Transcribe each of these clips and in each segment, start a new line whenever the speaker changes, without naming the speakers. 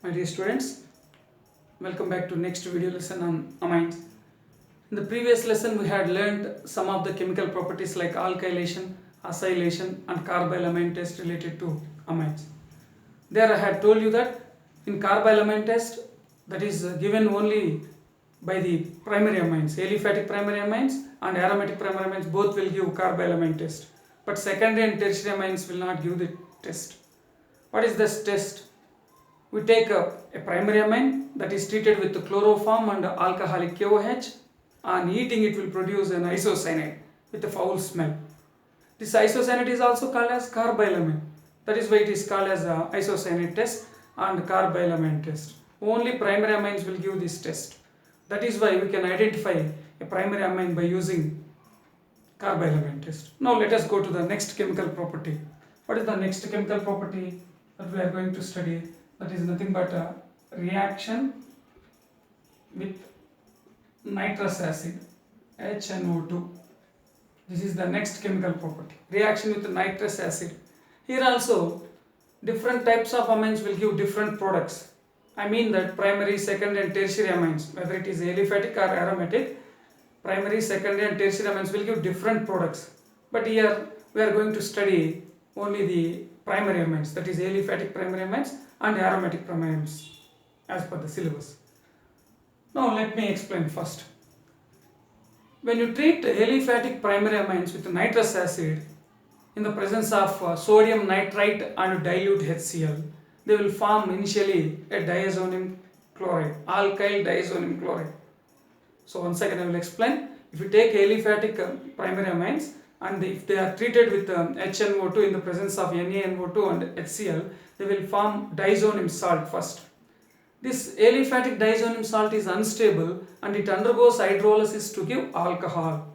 My dear students, welcome back to next video lesson on amines. In the previous lesson we had learned some of the chemical properties like alkylation, acylation and carbylamine test related to amines. There I had told you that in carbylamine test, that is given only by the primary amines, aliphatic primary amines and aromatic primary amines both will give carbylamine test, but secondary and tertiary amines will not give the test. What is this test? We take a primary amine that is treated with the chloroform and alcoholic KOH. On heating it will produce an isocyanate with a foul smell. This isocyanate is also called as carbylamine. That is why it is called as a isocyanate test and carbylamine test. Only primary amines will give this test. That is why we can identify a primary amine by using carbylamine test. Now let us go to the next chemical property. What is the next chemical property that we are going to study? That is nothing but a reaction with nitrous acid, HNO2. This is the next chemical property. Reaction with nitrous acid. Here also different types of amines will give different products. I mean that primary, secondary and tertiary amines, whether it is aliphatic or aromatic, primary, secondary and tertiary amines will give different products. But here we are going to study only the primary amines, that is aliphatic primary amines and aromatic primary amines as per the syllabus. Now let me explain first. When you treat aliphatic primary amines with nitrous acid in the presence of sodium nitrite and dilute HCl, they will form initially a diazonium chloride, alkyl diazonium chloride. So once again I will explain. If you take aliphatic primary amines and if they are treated with HNO2 in the presence of NaNO2 and HCl, they will form diazonium salt first. This aliphatic diazonium salt is unstable and it undergoes hydrolysis to give alcohol.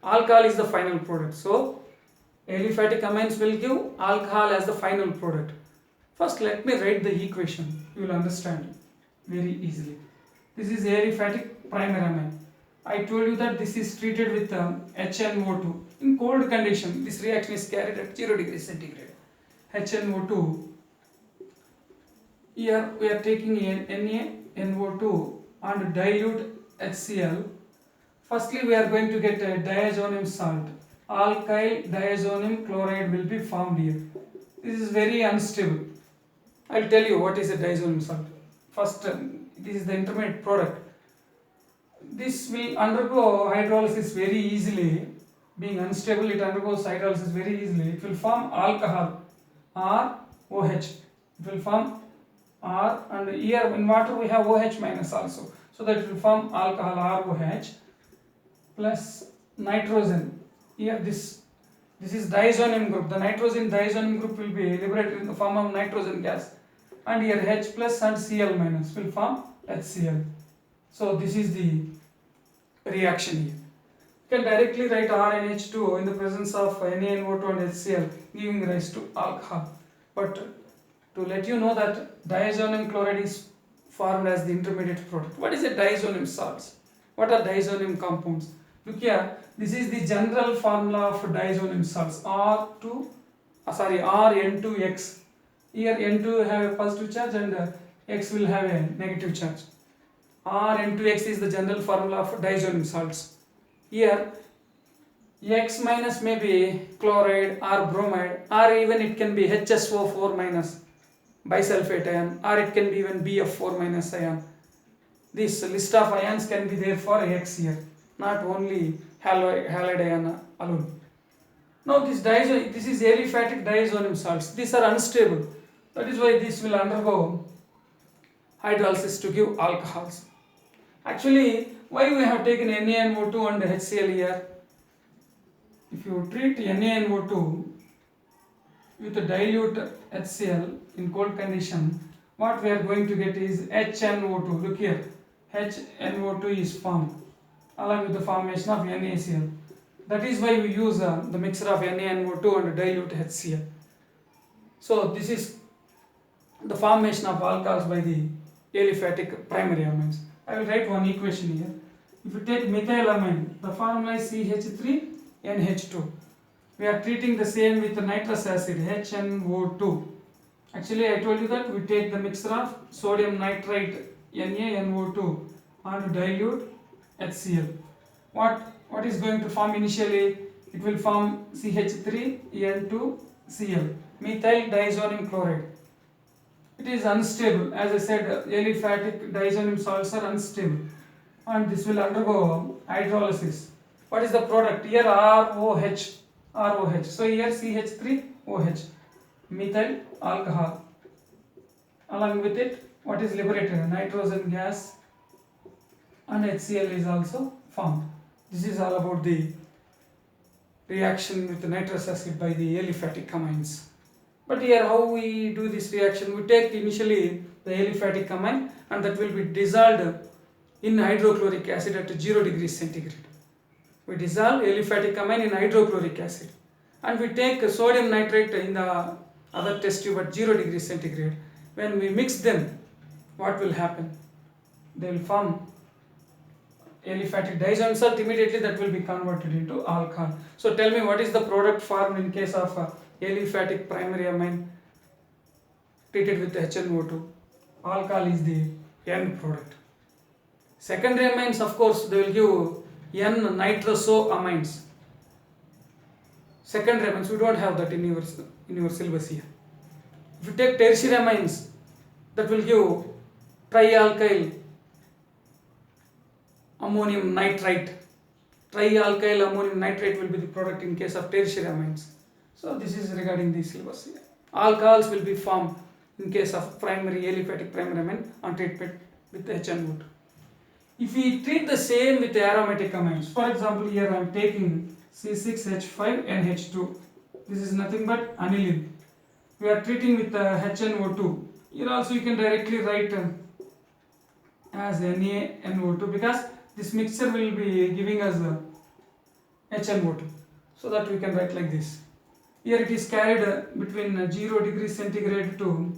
Alcohol is the final product. So aliphatic amines will give alcohol as the final product. First let me write the equation. You will understand very easily. This is aliphatic primary amine. I told you that this is treated with HNO2. In cold condition, this reaction is carried at 0 degrees centigrade. HNO2. Here we are taking NaNO2 and dilute HCl. Firstly, we are going to get a diazonium salt. Alkyl diazonium chloride will be formed here. This is very unstable. I will tell you what is a diazonium salt. First, this is the intermediate product. This will undergo hydrolysis very easily. Being unstable, it undergoes hydrolysis very easily. It will form alcohol, ROH. It will form R, and here in water we have OH minus also. So that it will form alcohol ROH plus nitrogen. Here this is diazonium group. The nitrogen diazonium group will be liberated in the form of nitrogen gas. And here H plus and Cl minus will form HCl. So this is the reaction here. You can directly write RNH2 in the presence of NaNO2 and HCl giving rise to alcohol. But to let you know that diazonium chloride is formed as the intermediate product. What is a diazonium salts? What are diazonium compounds? Look here, this is the general formula of diazonium salts. RN2X. Here N2 have a positive charge and X will have a negative charge. Rn2X is the general formula of diazonium salts. Here X minus may be chloride or bromide, or even it can be HSO4 minus bisulfate ion, or it can be even BF4 minus ion. This list of ions can be there for X here, not only halide ion alone. Now this is aliphatic diazonium salts. These are unstable. That is why this will undergo hydrolysis to give alcohols. Actually, why we have taken NaNO2 and HCl here? If you treat NaNO2 with a dilute HCl in cold condition, what we are going to get is HNO2. Look here, HNO2 is formed along with the formation of NaCl. That is why we use the mixture of NaNO2 and dilute HCl. So this is the formation of alcohols by the aliphatic primary amines. I will write one equation here. If you take methylamine, the formula is CH3NH2. We are treating the same with nitrous acid, HNO2. Actually, I told you that we take the mixture of sodium nitrite NaNO2 and dilute HCl. What is going to form initially? It will form CH3N2Cl, methyl diazonium chloride. It is unstable. As I said, aliphatic diazonium salts are unstable, and this will undergo hydrolysis. What is the product? Here ROH. So here CH3OH, methyl alcohol. Along with it, what is liberated? Nitrogen gas, and HCl is also formed. This is all about the reaction with nitrous acid by the aliphatic amines. But here how we do this reaction? We take initially the aliphatic amine, and that will be dissolved in hydrochloric acid at 0 degrees centigrade. We dissolve aliphatic amine in hydrochloric acid, and we take sodium nitrate in the other test tube at 0 degrees centigrade. When we mix them, what will happen? They will form aliphatic diazonium salt. Immediately that will be converted into alcohol. So tell me, what is the product formed in case of aliphatic primary amine treated with HNO2? Alcohol is the end product. Secondary amines, of course, they will give N-nitrosoamines. Secondary amines, we don't have that in your syllabus here. If you take tertiary amines, that will give trialkyl ammonium nitrite. Trialkyl ammonium nitrate will be the product in case of tertiary amines. So this is regarding the syllabus here. Alcohols will be formed in case of primary aliphatic primary amine on treatment with HNO2. If we treat the same with aromatic amines, for example, here I am taking C6H5NH2. This is nothing but aniline. We are treating with HNO2. Here also you can directly write as NaNO2, because this mixture will be giving us HNO2. So that we can write like this. Here it is carried between 0 degrees centigrade to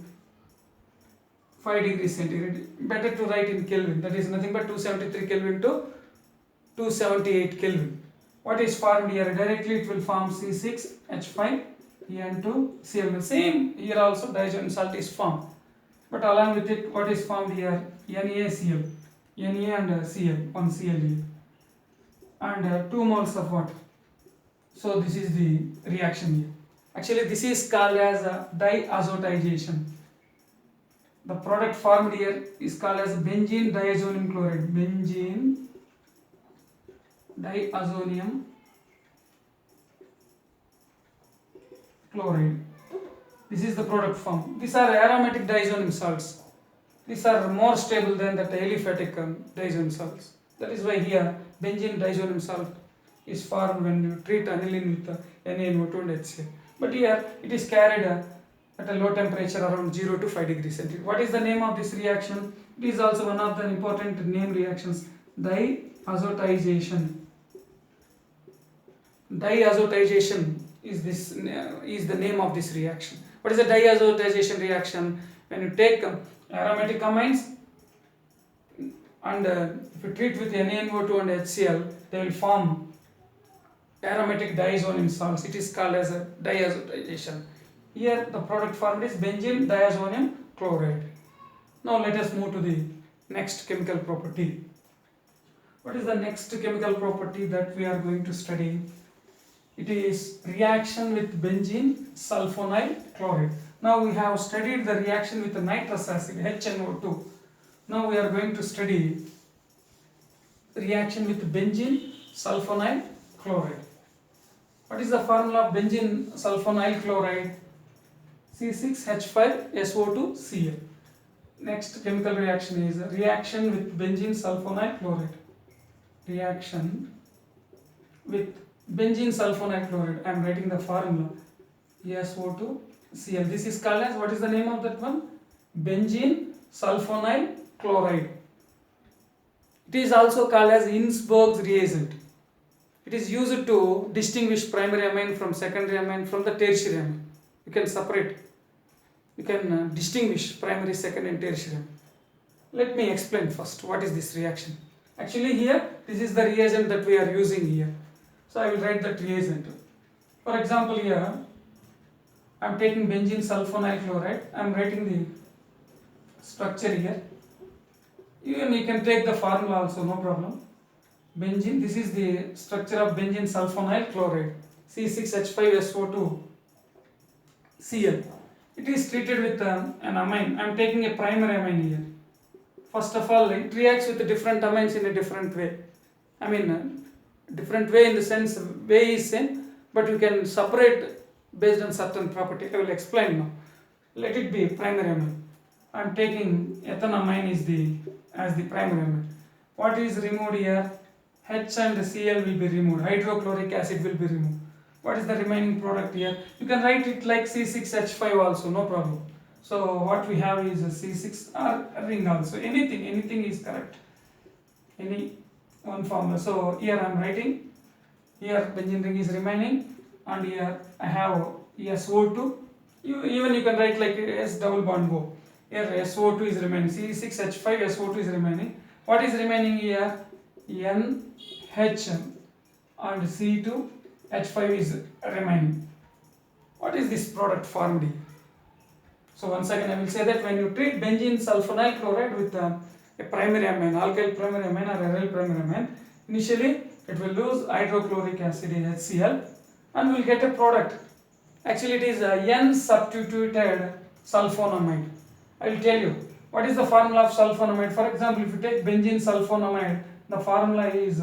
5 degrees centigrade. Better to write in Kelvin. That is nothing but 273 Kelvin to 278 Kelvin. What is formed here? Directly it will form C6H5En2Cl. Same here also diazonium salt is formed. But along with it, what is formed here? NaCl. Na and Cl, one Cl here. And 2 moles of water. So this is the reaction here. Actually, this is called as diazotization. The product formed here is called as benzene diazonium chloride. Benzene diazonium chloride. This is the product formed. These are aromatic diazonium salts. These are more stable than the aliphatic diazonium salts. That is why here benzene diazonium salt is formed when you treat aniline with NaNO2 and HCl. But here it is carried at a low temperature around 0 to 5 degrees centigrade. What is the name of this reaction? It is also one of the important name reactions, diazotization. Diazotization is the name of this reaction. What is a diazotization reaction? When you take aromatic amines and if you treat with NaNO2 and HCl, they will form aromatic diazonium salts. It is called as a diazotization. Here the product formed is benzene diazonium chloride. Now let us move to the next chemical property. What is the next chemical property that we are going to study? It is reaction with benzene sulfonyl chloride. Now we have studied the reaction with the nitrous acid HNO2. Now we are going to study reaction with benzene sulfonyl chloride. What is the formula of benzene sulfonyl chloride? C6H5SO2Cl. Next chemical reaction is reaction with benzene sulfonyl chloride. Reaction with benzene sulfonyl chloride. I am writing the formula SO2Cl. This is called as, what is the name of that one? Benzene sulfonyl chloride. It is also called as Innsbruck's reagent. It is used to distinguish primary amine from secondary amine from the tertiary amine. You can separate. You can distinguish primary, secondary and tertiary amine. Let me explain first what is this reaction. Actually here, this is the reagent that we are using here. So I will write that reagent. For example here, I'm taking benzene sulfonyl chloride. I'm writing the structure here. Even you can take the formula also, no problem. Benzene, this is the structure of benzene sulfonyl chloride, C6H5SO2 Cl. It is treated with an amine. I am taking a primary amine here. First of all, it reacts with the different amines in a different way. I mean, different way in the sense way is same, but you can separate based on certain property. I will explain now. Let it be primary amine. I am taking ethanamine as the primary amine. What is removed here? H and Cl will be removed. Hydrochloric acid will be removed. What is the remaining product here? You can write it like C6H5 also, no problem. So what we have is a C6 or ring also. Anything is correct. Any one formula. So here I am writing. Here benzene ring is remaining, and here I have SO2. You can write like S double bond O. Here SO2 is remaining. C6H5 SO2 is remaining. What is remaining here? NH and C2 H5 is remaining. What is this product formed here? So once again I will say that when you treat benzene sulfonyl chloride with a primary amine, alkyl primary amine or aryl primary amine, initially it will lose hydrochloric acid HCl and will get a product. Actually it is a N-substituted sulfonamide. I will tell you what is the formula of sulfonamide. For example, if you take benzene sulfonamide, the formula is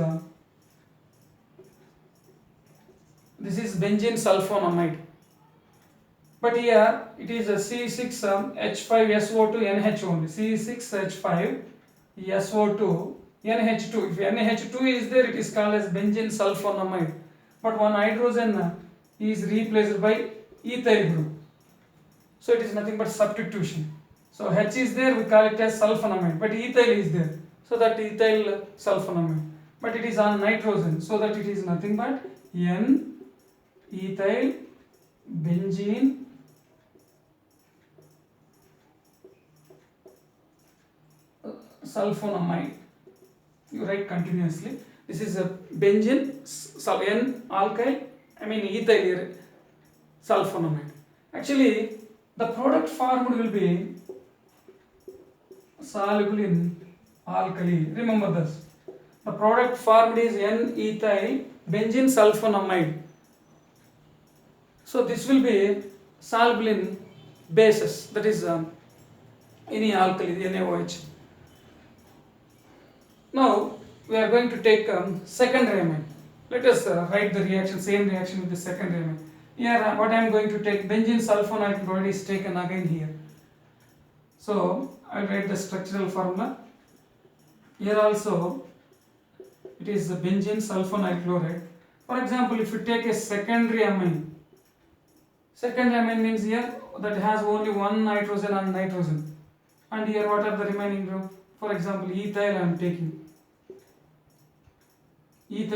this is benzene sulfonamide. But here it is a C6H5SO2 NH only. C6H5SO2 NH2. If NH2 is there, it is called as benzene sulfonamide. But one hydrogen is replaced by ethyl group. So it is nothing but substitution. So H is there, we call it as sulfonamide. But ethyl is there, so that ethyl sulfonamide. But it is on nitrogen, so that it is nothing but N-ethyl benzene sulfonamide. You write continuously. This is a benzene N alkyl, ethyl sulfonamide. Actually, the product formed will be soluble in alkali. Remember this. The product formed is N-ethyl benzene sulfonamide. So this will be soluble in bases, that is any alkali, NaOH. Now we are going to take secondary amine. Let us write the reaction, same reaction with the secondary amine. Here what I am going to take, benzene sulfonamide chloride is taken again here. So I will write the structural formula. Here also it is the benzene sulfonamide chloride. For example, if you take a secondary amine means here that has only one nitrogen and nitrogen. And here what are the remaining group? For example, ethyl I am taking. It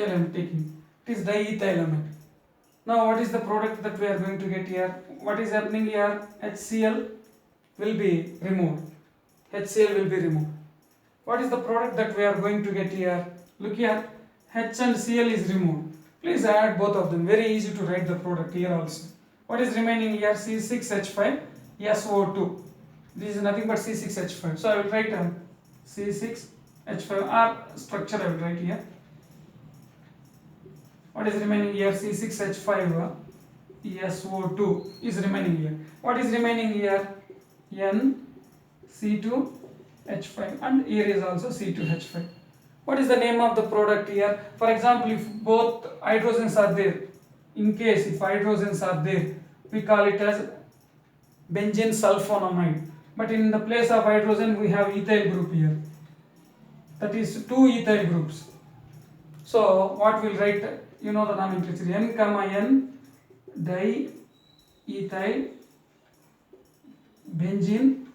is diethylamine. Now what is the product that we are going to get here? What is happening here? HCl will be removed. What is the product that we are going to get here? Look here, H and Cl is removed. Please add both of them. Very easy to write the product here also. What is remaining here? C6H5SO2. This is nothing but C6H5. So I will write C6H5 or structure I will write here. What is remaining here? C6H5SO2 is remaining here. What is remaining here? NC2H5 and here is also C2H5. What is the name of the product here? For example, if both hydrogens are there, in case if hydrogens are there, we call it as benzene sulfonamide. But in the place of hydrogen we have ethyl group here. That is two ethyl groups. So what we'll write, you know the nomenclature, N, N diethyl benzene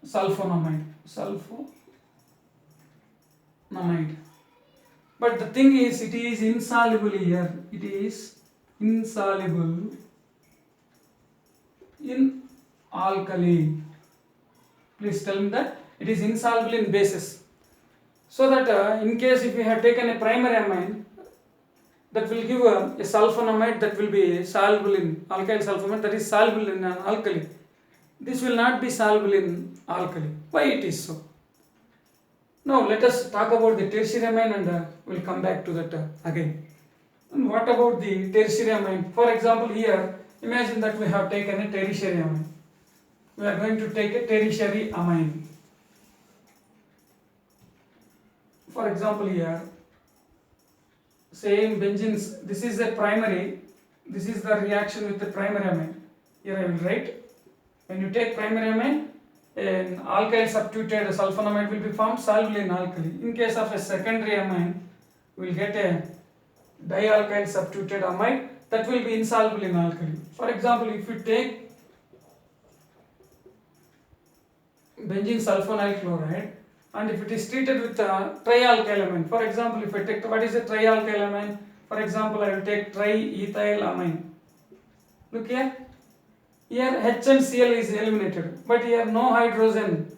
sulfonamide. But the thing is, it is insoluble here. It is insoluble in alkali. Please tell me that it is insoluble in bases. So that in case if we have taken a primary amine, that will give a sulfonamide that will be soluble in alkyl sulfonamide, that is soluble in an alkali. This will not be soluble in alkali. Why it is so? Now let us talk about the tertiary amine, and we'll come back to that again. And what about the tertiary amine? For example, here imagine that we have taken a tertiary amine. We are going to take a tertiary amine. For example, here same benzenes, this is a primary, this is the reaction with the primary amine. Here I will write, when you take primary amine, an alkyl substituted sulfonamide will be formed soluble in alkali. In case of a secondary amine, we will get a dialkyl substituted amide that will be insoluble in alkali. For example, if you take benzene sulfonyl chloride and if it is treated with trialkyl amine, for example, if I take, what is a trialkyl amine? For example, I will take triethyl amine. Look here. Here H and Cl is eliminated, but here no hydrogen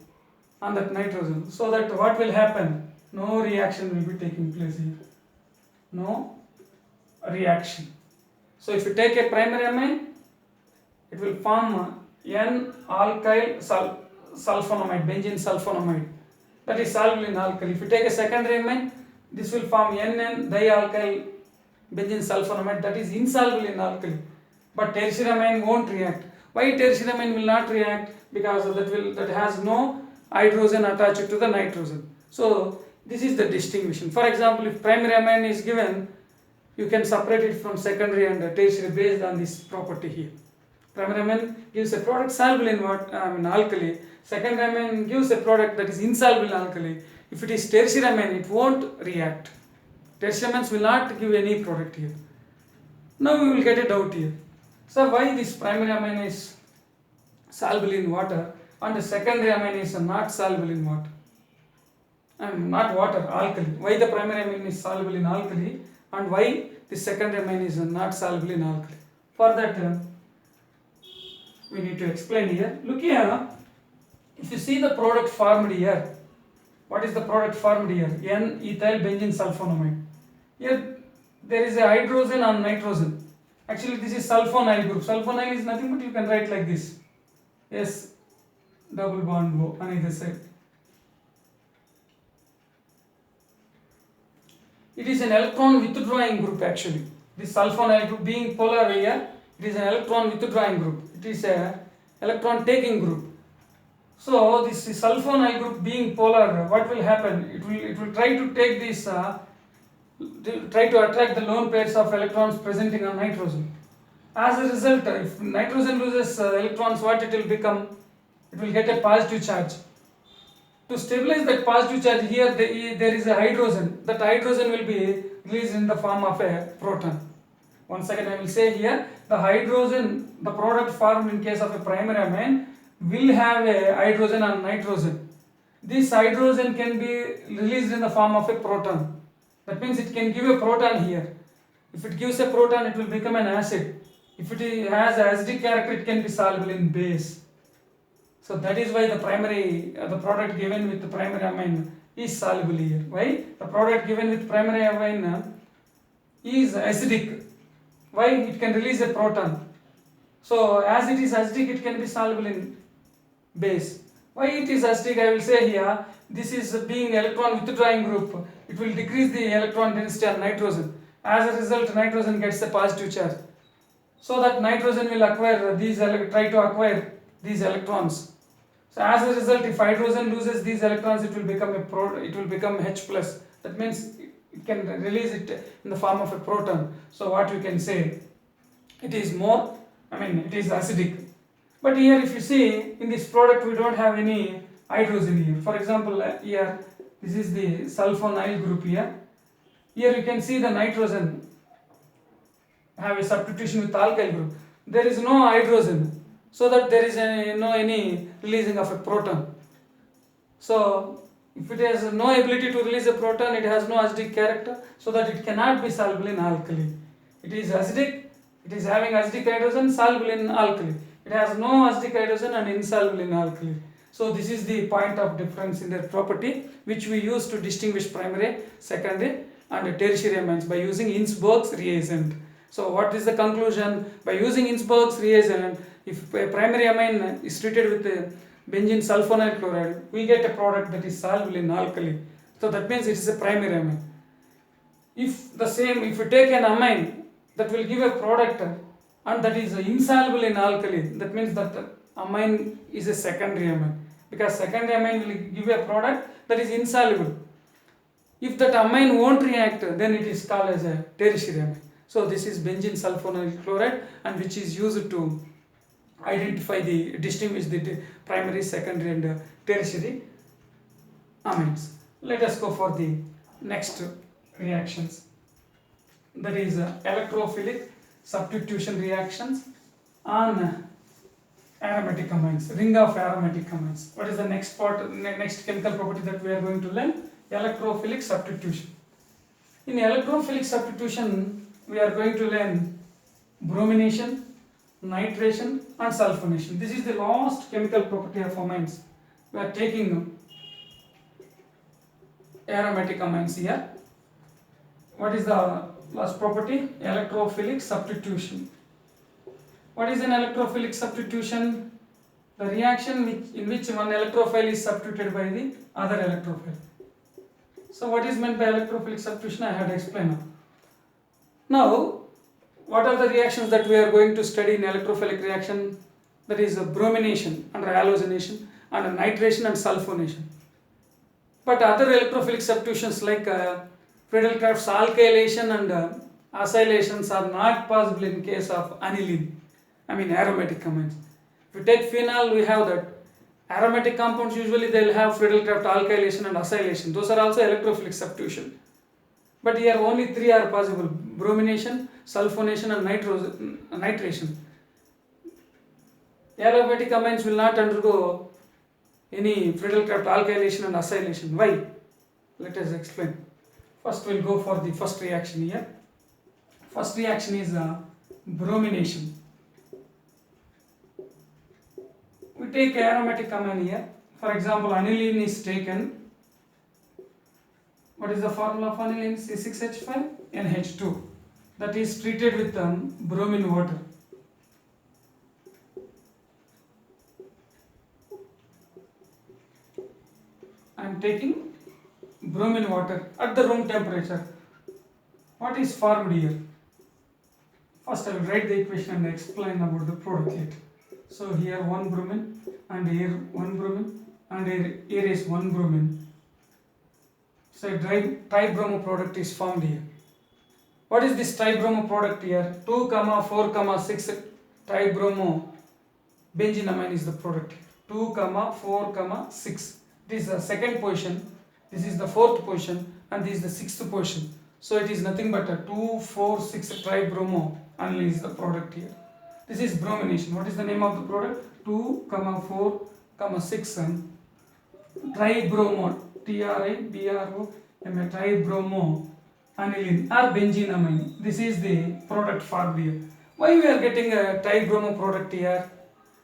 on that nitrogen. So that what will happen? No reaction will be taking place here. No reaction. So if you take a primary amine, it will form N-alkyl sulfonamide, benzene sulfonamide, that is soluble in alkali. If you take a secondary amine, this will form N-dialkyl benzene sulfonamide, that is insoluble in alkali. But tertiary amine won't react. Why tertiary amine will not react? Because that has no hydrogen attached to the nitrogen. So this is the distinction. For example, if primary amine is given, you can separate it from secondary and tertiary based on this property here. Primary amine gives a product soluble in alkali. Secondary amine gives a product that is insoluble in alkali. If it is tertiary amine, it won't react. Tertiary amines will not give any product here. Now we will get a doubt here. So why this primary amine is soluble in water and the secondary amine is not soluble in water? Not water, alkali. Why the primary amine is soluble in alkali and why the secondary amine is not soluble in alkali? For that, we need to explain here. Look here. If you see the product formed here, what is the product formed here? N-ethyl benzene sulfonamide. Here there is a hydrogen on nitrogen. Actually, this is sulfonyl group. Sulfonyl is nothing but you can write like this. S double bond O on either side. It is an electron withdrawing group actually. This sulfonyl group being polar here, it is an electron withdrawing group. It is a electron taking group. So this sulfonyl group being polar, what will happen? It will try to take this try to attract the lone pairs of electrons presenting on nitrogen. As a result, if nitrogen loses electrons, what it will become? It will get a positive charge. To stabilize that positive charge, here there is a hydrogen. That hydrogen will be released in the form of a proton. Once again I will say here, the hydrogen, the product formed in case of a primary amine, will have a hydrogen and nitrogen. This hydrogen can be released in the form of a proton. That means it can give a proton here. If it gives a proton, it will become an acid. If it has acidic character, it can be soluble in base. So that is why the product given with the primary amine is soluble here. Why? The product given with primary amine is acidic. Why? It can release a proton. So as it is acidic, it can be soluble in base. Why it is acidic? I will say here, this is being electron withdrawing group. It will decrease the electron density on nitrogen. As a result, nitrogen gets a positive charge. So that nitrogen will acquire try to acquire these electrons. So as a result, if hydrogen loses these electrons, it will become H plus. That means it can release it in the form of a proton. So what we can say, it is acidic. But here if you see, in this product we don't have any hydrogen here. For example, here this is the sulfonyl group here. Here you can see the nitrogen have a substitution with alkyl group. There is no hydrogen, so that there is no any releasing of a proton. So if it has no ability to release a proton, it has no acidic character, so that it cannot be soluble in alkali. It is acidic, it is having acidic hydrogen, soluble in alkali. It has no acidic hydrogen and insoluble in alkali. So this is the point of difference in their property, which we use to distinguish primary, secondary, and tertiary amines by using Innsbruck's reagent. So what is the conclusion? By using Innsbruck's reagent, if a primary amine is treated with benzene sulfonyl chloride, we get a product that is soluble in alkali. So that means it is a primary amine. If you take an amine that will give a product and that is insoluble in alkali, that means that amine is a secondary amine, because secondary amine will give a product that is insoluble. If that amine won't react, then it is called as a tertiary amine. So this is benzene sulfonyl chloride, and which is used to distinguish the primary, secondary and tertiary amines. Let us go for the next reactions, that is electrophilic substitution reactions on aromatic amines, ring of aromatic amines. What is the next chemical property that we are going to learn? Electrophilic substitution. In electrophilic substitution, we are going to learn bromination, nitration and sulfonation. This is the last chemical property of amines. We are taking aromatic amines here. What is the last property? Electrophilic substitution. What is an electrophilic substitution? The reaction in which one electrophile is substituted by the other electrophile. So what is meant by electrophilic substitution? I had explained now. What are the reactions that we are going to study in electrophilic reaction? That is bromination and halogenation and nitration and sulfonation. But other electrophilic substitutions like Friedel-Crafts alkylation and acylations are not possible in case of aniline, aromatic amines. If you take phenol, we have that. Aromatic compounds usually they will have Friedel-Crafts alkylation and acylation. Those are also electrophilic substitution. But here only three are possible: bromination, sulfonation and nitration. Aromatic amines will not undergo any Friedel-Crafts alkylation and acylation. Why? Let us explain. First we will go for the first reaction here. First reaction is bromination. We take aromatic amine here. For example, aniline is taken. What is the formula of aniline? C6H5NH2. That is treated with bromine water. I am taking bromine water at the room temperature. What is formed here? First I will write the equation and explain about the product yet. So here one bromine and here one bromine and here is one bromine. So a tribromo product is formed here. What is this tribromo product here? 2,4,6 tribromo benzenamine is the product. 2,4,6. This is the second position, this is the fourth position, and this is the sixth position. So it is nothing but a 2,4,6 tribromo aniline is the product here. This is bromination. What is the name of the product? 2,4,6 tribromo, TRIBROM, tribromo aniline or benzenamine. This is the product formed here. Why we are getting a tribromo product here?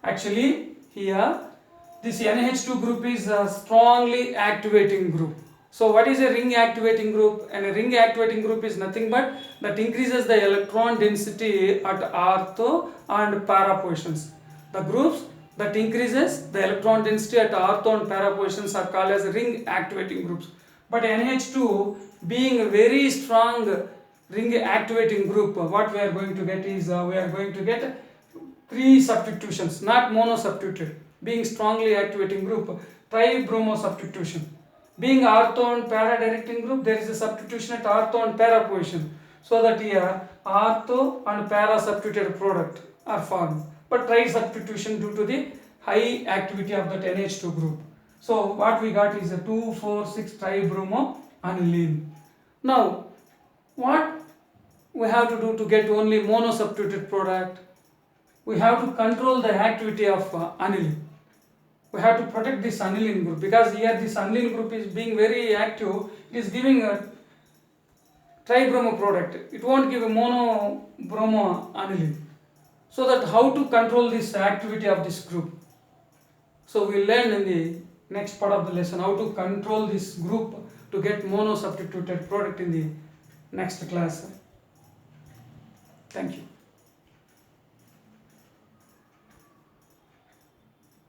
Actually, here this NH2 group is a strongly activating group. So what is a ring activating group? And a ring activating group is nothing but that increases the electron density at ortho and para positions. The groups that increases the electron density at ortho and para positions are called as ring activating groups. But NH2 being a very strong ring activating group, what we are going to get is we are going to get three substitutions, not mono substituted. Being strongly activating group, tribromo substitution. Being ortho and para directing group, there is a substitution at ortho and para position. So that here ortho and para substituted product are formed. But tri substitution due to the high activity of that NH2 group. So what we got is a 2,4,6 tribromo aniline. Now what we have to do to get only mono substituted product? We have to control the activity of aniline. We have to protect this aniline group, because here this aniline group is being very active. It is giving a tribromo product. It won't give a mono bromo aniline. So that how to control this activity of this group. So we learn in the next part of the lesson how to control this group to get mono substituted product in the next class. Thank you.